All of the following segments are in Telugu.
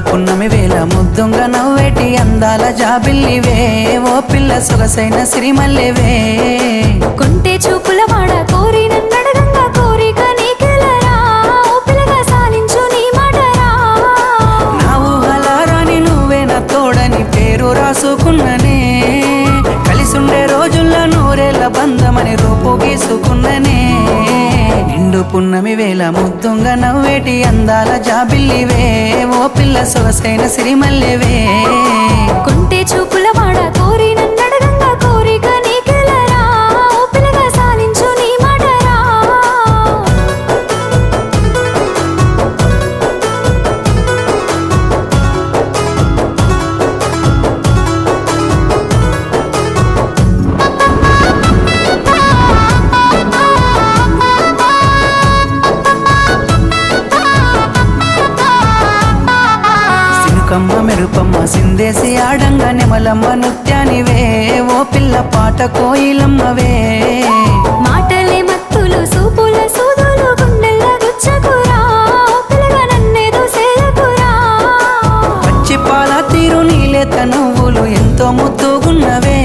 పున్నమి వేళ ముద్దుంగ నవ్వేటి అందాల జాబిల్లివే ఓ పిల్ల సొగసైన సిరిమల్లెవే కొంటే చూపుల వాడ కోరి నన్నడగంగా కోరిక నీకెలరా ఓ పిల్లగా సాలించు నీ మాటరా నా ఊహలారాని నువ్వే నా తోడని పేరు రాసుకున్ననే కలిసుండే రోజుల్లో నూరేళ్ల బంధమని రూపు గీసుకున్ననే నిండు పున్నమి వేళ ముద్దుంగ నవ్వేటి అందాల జాబిల్లివే ఓ పిల్ల సొగసైన సిరిమల్లెవే కొంటే చూపుల వాడ కోరి నన్నడగంగా కోరిక నీకెలరా ఓ పిల్లగా సాలించు నీ మాటరా కమ్మ మెరుపమ్మ సిందేసి ఆడంగా నెమలమ్మ నృత్యానివే ఓ పిల్ల పాట కోయిలమ్మవే మాటలే మత్తులు సూపుల సూదులు గుండెల్ల గుచ్చకురా ఓ పిల్లగా నన్నేదో సేయకురా పచ్చి పాల తీరు నీలేత నువ్వులు ఎంతో ముద్దుగున్నవే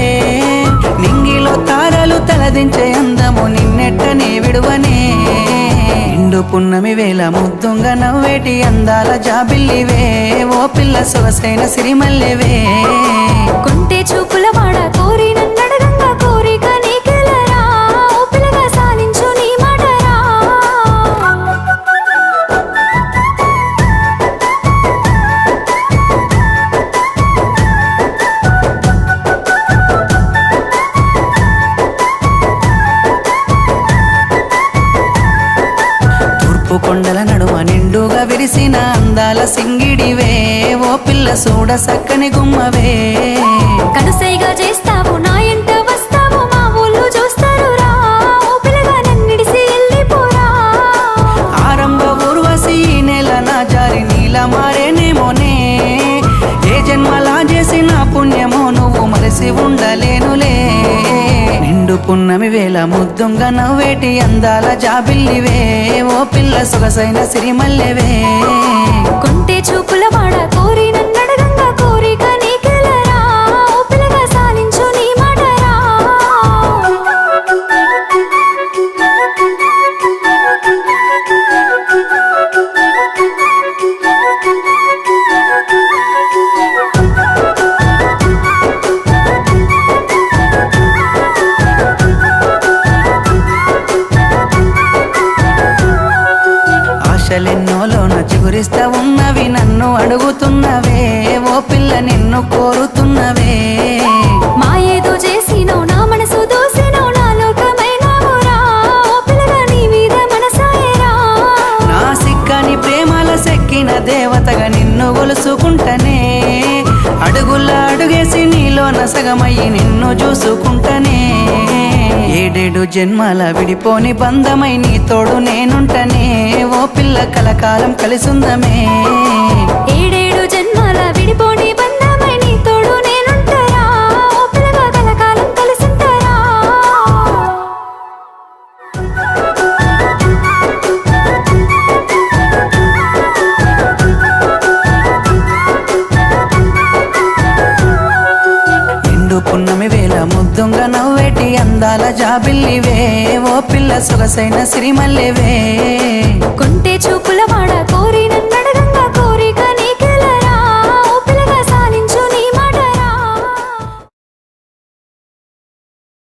నింగిలో తారలు తలదించే అందము నిన్నెట్టనే విడువనే నిండు పున్నమి వేళ ముద్దుంగ నవ్వేటి అందాల జాబిల్లివే ఓ పిల్ల సొగసైన సిరిమల్లెవే కొంటే చూపుల వాడ కోరి నన్నడగంగా కోరిక నీకెలరా ఓ పిల్లగా సాలించు నీ మాటరా తూర్పు కొండల నడుమ నిండుగా విరిసిన అందాల సింగిడివే ఓ పిల్ల సూడ సక్కని గుమ్మవే కనుసైగా చేస్తావు నా ఎంట వస్తావు మా ఊళ్ళు చూస్తారు రా ఓ పిల్లగా నన్నిడిసి వెళ్ళిపోరా ఆరంభ ఊర్వశి ఈ నెల నా జారి నీల మారేనేమోనే ఏ జన్మలా చేసిన పుణ్యమో నువ్వు మరసి ఉండలేనులే నిండు పున్నమి వేళ ముద్దుంగ నవ్వేటి అందాల జాబిల్లివే ఓ పిల్ల సొగసైన సిరిమల్లెవే కొంటే చూపుల వాడ కోరి నన్నడగంగా కోరిక నీకెలరా ఓ పిల్లగా సాలించు నీ మాటరా ఆశలెన్నోలోన చిగురిస్తా ఉన్నవి నన్ను అడుగుతున్నవే ఓ పిల్ల నిన్ను కోరుతున్నవే మా ఏదో చేసినో నా మనసు దోసినో నా లోకమైనావురా ఓ పిల్లగా నీ మీద మనసాయరా నా సిక్కని ప్రేమల సెక్కిన దేవతగా నిన్ను గొలుసుకుంటనే అడుగుల అడుగేసి నీలోన సగమయ్యి నిన్ను చూసుకుంటనే ఏడేడు జన్మల విడిపోని బంధమై నీ తోడు నేనుంటనే ఓ పిల్ల కలకాలం కలిసుందమే ఏడేడు జన్మల విడిపోని బంధమై నీ తోడు నేనుంటారా ఓ పిల్లగా కలకాలం కలిసుంటారా నిండు పున్నమి వేళ ముద్దుంగ నవ్వేటి అందాల జాబిల్లివే ఓ పిల్ల సొగసైన సిరిమల్లెవే